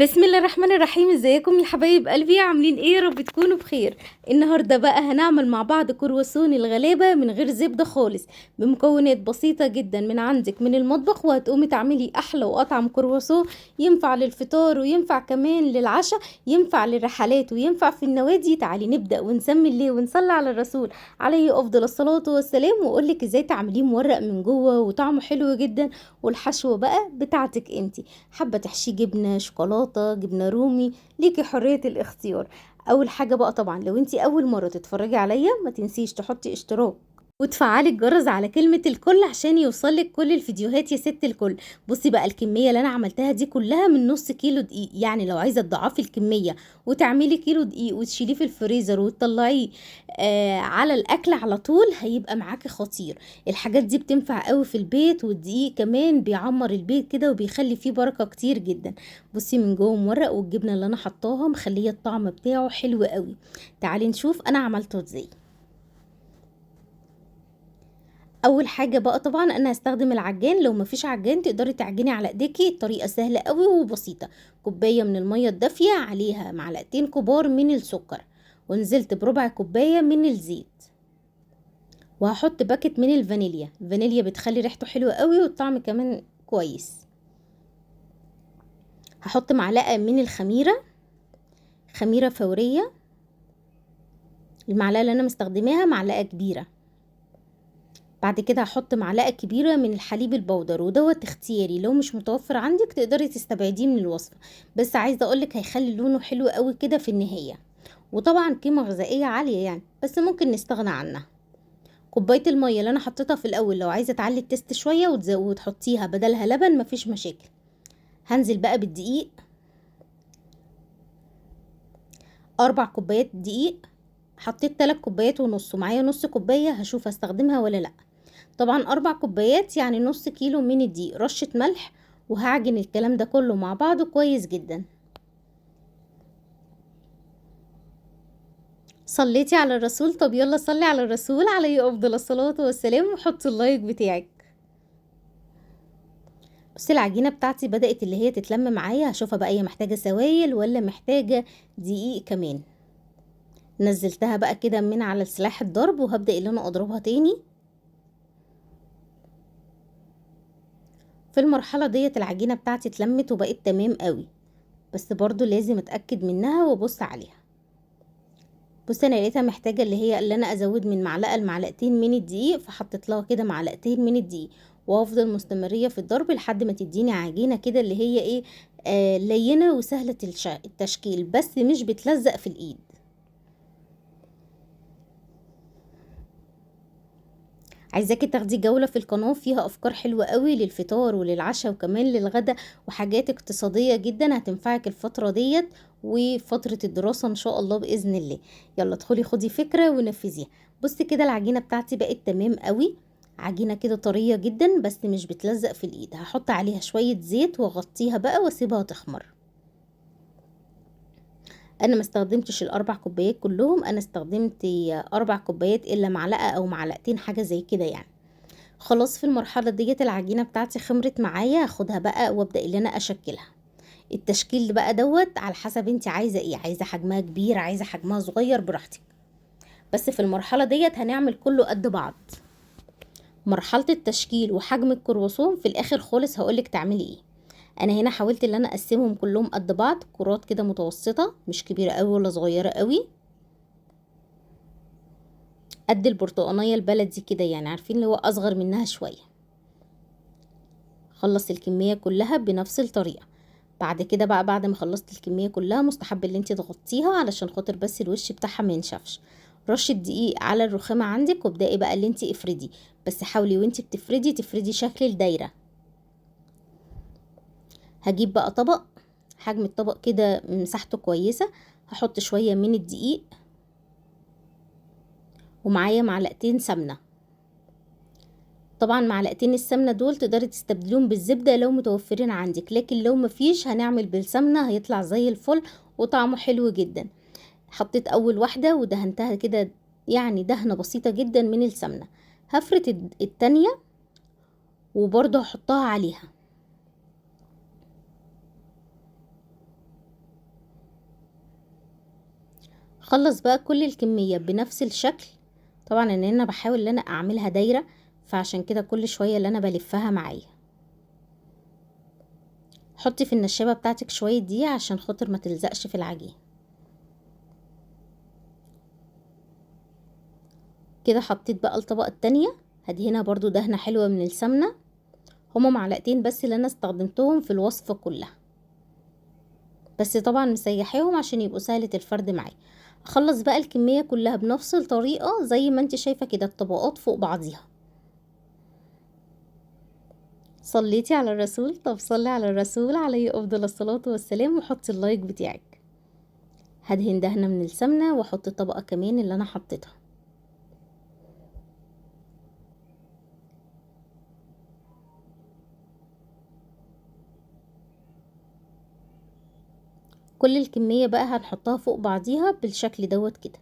بسم الله الرحمن الرحيم. ازيكم يا حبايب قلبي؟ عاملين ايه؟ يا رب تكونوا بخير. النهارده بقى هنعمل مع بعض كرواسون الغلابه من غير زبده خالص، بمكونات بسيطه جدا من عندك من المطبخ، وهتقومي تعملي احلى واطعم كرواسون. ينفع للفطار وينفع كمان للعشاء، ينفع للرحلات وينفع في النوادي. تعالي نبدا ونسمي الله ونصلي على الرسول عليه افضل الصلاه والسلام، واقولك ازاي تعمليه مورق من جوه وطعمه حلو جدا. والحشوه بقى بتاعتك انتي، حابه تحشيه جبنه شوكولاته جبنه رومي، ليكي حريه الاختيار. اول حاجه بقى طبعا لو انتي اول مره تتفرجي عليا ما تنسيش تحطي اشتراك وتفعلي الجرس على كلمة الكل عشان يوصلك كل الفيديوهات يا ست الكل. بصي بقى الكمية اللي انا عملتها دي كلها من نص كيلو دقيق، يعني لو عايزة تضعفي الكمية وتعملي كيلو دقيق وتشيليه في الفريزر وتطلعيه على الاكل على طول هيبقى معاكي خطير. الحاجات دي بتنفع قوي في البيت، والدقيق كمان بيعمر البيت كده وبيخلي فيه بركة كتير جدا. بصي من جوه مورق، والجبنة اللي انا حطاها مخلية الطعم بتاعه حلو قوي. تعالي نشوف انا عملته ازاي. اول حاجه بقى طبعا انا هستخدم العجان، لو مفيش عجان تقدري تعجني على ايديكي، الطريقه سهله قوي وبسيطه. كوبايه من الميه الدافيه، عليها معلقتين كبار من السكر، ونزلت بربع كوبايه من الزيت، وهحط باكت من الفانيليا. الفانيليا بتخلي ريحته حلوه قوي والطعم كمان كويس. هحط معلقه من الخميره، خميره فوريه. المعلقه اللي انا مستخدماها معلقه كبيره. بعد كده هحط معلقة كبيرة من الحليب البودر، ودوت اختياري، لو مش متوفر عندك تقدري تستبعديه من الوصفة، بس عايزة اقولك هيخلي لونه حلو قوي كده في النهاية. وطبعا قيمة غذائية عالية يعني، بس ممكن نستغنى عنها. كوباية المية اللي انا حطيتها في الاول لو عايزة تعلي التست شوية وتحطيها بدلها لبن مفيش مشاكل. هنزل بقى بالدقيق، 4 كوبايات دقيق. حطيت 3 كوبايات ونص، ومعايا نص كوباية هشوف هستخدمها ولا لأ. طبعا 4 كوبايات يعني نص كيلو من الدقيق، رشة ملح، وهعجن الكلام ده كله مع بعضه كويس جدا. صليتي على الرسول؟ طب يلا صلي على الرسول عليه افضل الصلاة والسلام، وحطي اللايك بتاعك. بصي العجينة بتاعتي بدأت اللي هي تتلم معايا، هشوفها بقى هي محتاجة سوائل ولا محتاجة دقيق كمان. نزلتها بقى كده من على سلاح الضرب، وهبدأ اللي انا اضربها تاني. في المرحلة ديت العجينة بتاعتي اتلمت وبقت تمام قوي، بس برضو لازم اتأكد منها وابص عليها. بصي انا لقيتها محتاجة اللي انا ازود من معلقة لمعلقتين من الدقيق، فحطيت لها كده معلقتين من الدقيق، وافضل مستمرية في الضرب لحد ما تديني عجينة كده اللي هي ايه، لينة وسهلة التشكيل، بس مش بتلزق في الايد. عايزاكي تاخدي جولة في القناة، فيها افكار حلوة قوي للفطار وللعشاء وكمان للغدا، وحاجات اقتصادية جدا هتنفعك الفترة ديت وفترة الدراسة ان شاء الله بإذن الله. يلا ادخلي خدي فكرة ونفذيها. بصي كده العجينة بتاعتي بقت تمام قوي، عجينة كده طرية جدا بس مش بتلزق في الايد. هحط عليها شوية زيت واغطيها بقى واسيبها تخمر. انا ما استخدمتش ال4 كوبايات كلهم، انا استخدمت 4 كوبايات الا معلقة او معلقتين حاجة زي كده يعني. خلاص في المرحلة ديت العجينة بتاعتي خمرت معايا، هاخدها بقى وابدأ اللي انا اشكلها. التشكيل بقى دوت على حسب انت عايزة ايه، عايزة حجمها كبير عايزة حجمها صغير براحتك، بس في المرحلة ديت هنعمل كله قد بعض. مرحلة التشكيل وحجم الكرواسون في الاخر خالص هقولك تعملي ايه. انا هنا حاولت ان انا اقسمهم كلهم قد بعض، كرات كده متوسطة مش كبيرة قوي ولا صغيرة قوي، قد البرتقانية البلدي كده يعني، عارفين اللي هو اصغر منها شوية. خلص الكمية كلها بنفس الطريقة. بعد كده بقى بعد ما خلصت الكمية كلها مستحب اللي انت تغطيها علشان خاطر بس الوش بتاعها ما ينشفش. رشة دقيق على الرخامة عندك، وابدأي بقى اللي انت افردي، بس حاولي وانت بتفردي تفردي شكل الدايرة. هجيب بقى طبق، حجم الطبق كده مساحته كويسة، هحط شوية من الدقيق، ومعايا معلقتين سمنة. طبعا معلقتين السمنة دول تقدري تستبدلون بالزبدة لو متوفرين عندك، لكن لو مفيش هنعمل بالسمنة هيطلع زي الفل وطعمه حلو جدا. حطيت اول واحدة ودهنتها كده يعني دهنة بسيطة جدا من السمنة. هفرد التانية وبرضه هحطها عليها. هخلص بقى كل الكمية بنفس الشكل. طبعا ان انا بحاول ان انا اعملها دايرة، فعشان كده كل شوية اللي انا بلفها معايا. حطي في النشابة بتاعتك شوية دي عشان خاطر ما تلزقش في العجين. كده حطيت بقى الطبقة التانية، هدهنها برضو دهنة حلوة من السمنة. هما معلقتين بس اللي انا استخدمتهم في الوصفة كلها، بس طبعا مسيحيهم عشان يبقوا سهلة الفرد معايا. اخلص بقى الكمية كلها بنفس الطريقة زي ما انت شايفة كده، الطبقات فوق بعضيها. صليتي على الرسول؟ طب صلي على الرسول عليه افضل الصلاة والسلام، وحطي اللايك بتاعك. هدهن دهنة من السمنة واحط طبقة كمان اللي انا حطيتها. كل الكمية بقى هنحطها فوق بعضيها بالشكل دوت كده،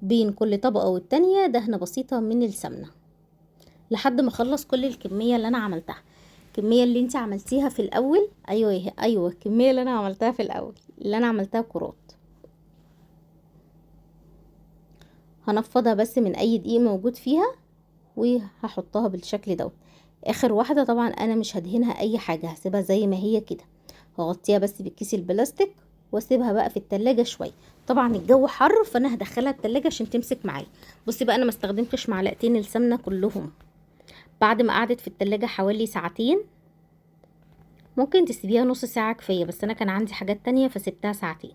بين كل طبقة والتانية دهنة بسيطة من السمنة، لحد ما اخلص كل الكمية اللي انا عملتها. الكمية اللي انت عملتيها في الاول، ايوه الكمية اللي انا عملتها في الاول، اللي انا عملتها كرات، هنفضها بس من اي دقيق موجود فيها وهحطها بالشكل دوت. اخر واحدة طبعا انا مش هدهنها اي حاجة، هسيبها زي ما هي كده، هغطيها بس بالكيس البلاستيك واسيبها بقى في التلاجة شوية. طبعا الجو حر فانا هدخلها التلاجة عشان تمسك معايا. بصي بقى انا ما استخدمتش معلقتين السمنة كلهم. بعد ما قعدت في التلاجة حوالي ساعتين، ممكن تسيبيها نص ساعة كفاية، بس انا كان عندي حاجات تانية فسبتها ساعتين.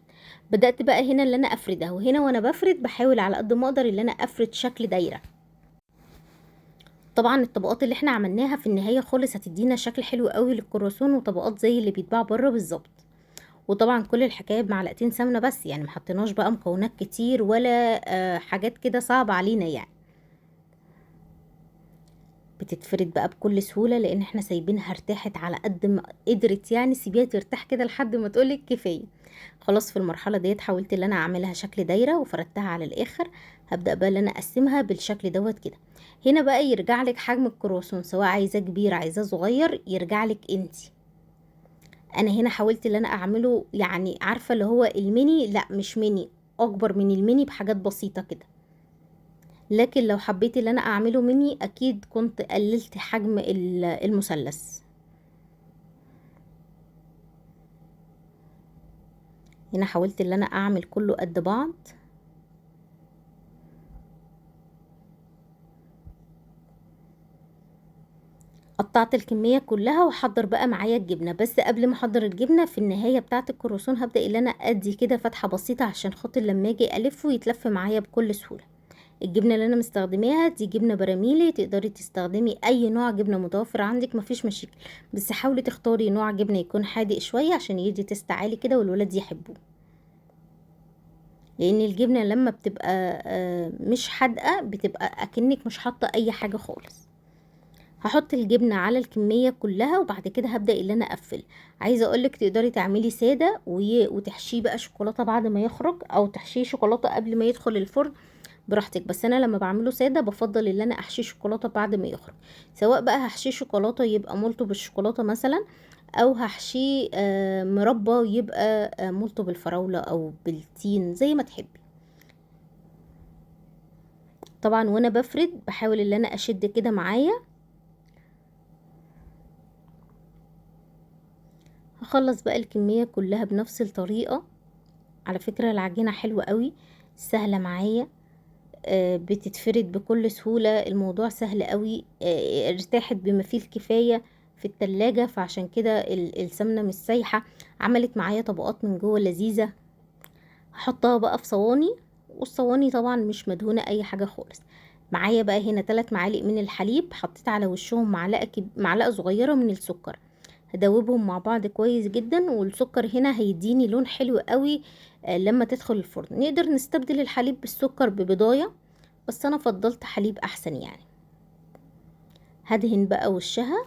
بدأت بقى هنا اللي انا افردها، وهنا وانا بفرد بحاول على قد ما اقدر اللي انا افرد شكل دايرة. طبعا الطبقات اللي احنا عملناها في النهاية خالص هتدينا شكل حلو قوي للكرواسون، وطبقات زي اللي بيتباع بره بالظبط. وطبعا كل الحكاية بمعلقتين سمنة بس، يعني محطيناش بقى مكونات كتير ولا حاجات كده صعبة علينا يعني. بتتفرد بقى بكل سهولة لان احنا سايبينها ارتاحت على قد ما قدرت، يعني سيبيها ترتاح كده لحد ما تقولك كفاية. خلاص في المرحلة ديت حاولت ان انا اعملها شكل دايرة وفردتها على الاخر. هبدأ بقى ان انا اقسمها بالشكل دوت كده. هنا بقى يرجع لك حجم الكرواسون، سواء عايزاه كبير عايزاه صغير يرجع لك انتي. انا هنا حاولت ان انا اعمله يعني عارفة اللي هو الميني، لا مش ميني، اكبر من الميني بحاجات بسيطة كده. لكن لو حبيت ان انا اعمله ميني اكيد كنت قللت حجم المثلث. هنا حاولت ان انا اعمل كله قد بعض. قطعت الكمية كلها وحضر بقى معايا الجبنة. بس قبل ما احضر الجبنة في النهاية بتاعة الكرواسون هبدأ ان انا ادي كده فتحة بسيطة عشان خاطر لما اجي الفه يتلف معايا بكل سهولة. الجبنة اللي انا مستخدماها دي جبنة براميلي، تقدري تستخدمي اي نوع جبنة متوفر عندك مفيش مشاكل، بس حاولي تختاري نوع جبنة يكون حادق شوية عشان يدي تست عالي كده والولاد يحبوه. لان الجبنة لما بتبقى مش حادقة بتبقى اكنك مش حاطة اي حاجة خالص. هحط الجبنة على الكمية كلها وبعد كده هبدأ اللي انا اقفل. عايزة اقولك تقدري تعملي سادة وتحشيه بقى شوكولاتة بعد ما يخرج، او تحشيه شوكولاتة قبل ما يدخل الفرن براحتك. بس انا لما بعمله سادة بفضل ان انا احشيه شوكولاتة بعد ما يخرج، سواء بقى هحشيه شوكولاتة يبقى مولتو بالشوكولاتة مثلا، او هحشيه مربى ويبقى مولتو بالفراولة او بالتين زي ما تحبي. طبعا وانا بفرد بحاول ان انا اشد كده معايا. هخلص بقى الكمية كلها بنفس الطريقة. على فكرة العجينة حلوة قوي، سهلة معايا، بتتفرد بكل سهولة، الموضوع سهل قوي، ارتاحت بما فيه الكفاية في التلاجة، فعشان كده السمنة مش سايحة، عملت معايا طبقات من جوه لذيذة. هحطها بقى في صواني، والصواني طبعا مش مدهونة اي حاجة خالص. معايا بقى هنا 3 معالق من الحليب، حطيت على وشهم معلقة صغيرة من السكر. هدوبهم مع بعض كويس جدا، والسكر هنا هيديني لون حلو قوي. لما تدخل الفرن نقدر نستبدل الحليب بالسكر ببضاية، بس انا فضلت حليب احسن يعني. هدهن بقى وشها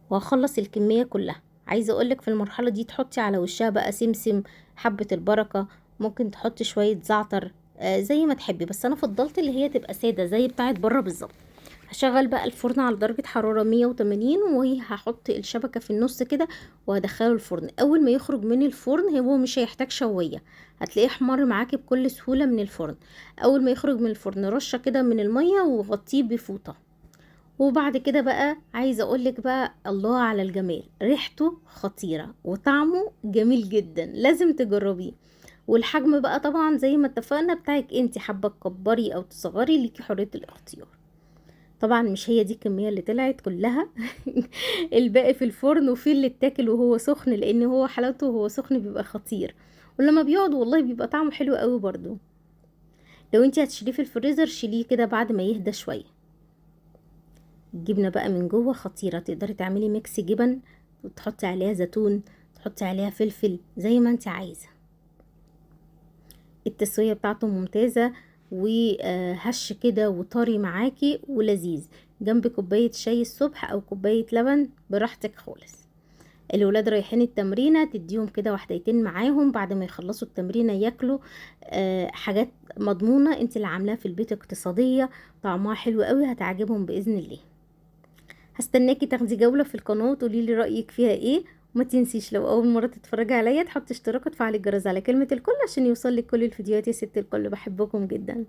وهخلص الكمية كلها. عايزة اقولك في المرحلة دي تحطي على وشها بقى سمسم، حبة البركة، ممكن تحطي شوية زعتر، زي ما تحبي، بس انا فضلت اللي هي تبقى سادة زي بتاعت بره بالظبط. هشغل بقى الفرن على درجة حرارة 180، وهحط الشبكة في النص كده وهدخله الفرن. اول ما يخرج من الفرن هو مش هيحتاج شوية، هتلاقيه احمر معاكي بكل سهولة من الفرن. اول ما يخرج من الفرن رشة كده من المية وغطيه بفوطة. وبعد كده بقى عايزة اقولك بقى الله على الجمال، ريحته خطيرة وطعمه جميل جدا، لازم تجربيه. والحجم بقى طبعا زي ما اتفقنا بتاعك انتي، حابة تكبري او تصغري ليكي حرية الاختيار. طبعا مش هي دي الكمية اللي طلعت كلها الباقي في الفرن، وفي اللي اتاكل وهو سخن، لان هو حلاوته وهو سخن بيبقى خطير، ولما بيقعد والله بيبقى طعمه حلو قوي برضو. لو انتي هتشيليه في الفريزر شيليه كده بعد ما يهدى شوية. الجبنة بقى من جوه خطيرة، تقدري تعملي ميكس جبن وتحطي عليها زيتون، تحطي عليها فلفل زي ما انت عايزة. التسوية بتاعته ممتازة، وهش كده وطري معاكي ولذيذ، جنب كوباية شاي الصبح او كوباية لبن براحتك خالص. الولاد رايحين التمرينة تديهم كده واحدتين معاهم بعد ما يخلصوا التمرينة ياكلوا حاجات مضمونة انت اللي عاملاها في البيت، اقتصادية، طعمها حلو قوي، هتعجبهم بإذن الله. هستناكي تاخدي جولة في القناة وتقولي لي رأيك فيها ايه. وما تنسيش لو اول مرة تتفرجي عليا تحطي اشتراك وتفعلي الجرس على كلمة الكل عشان يوصل لك كل الفيديوهات. يا ست الكل بحبكم جدا.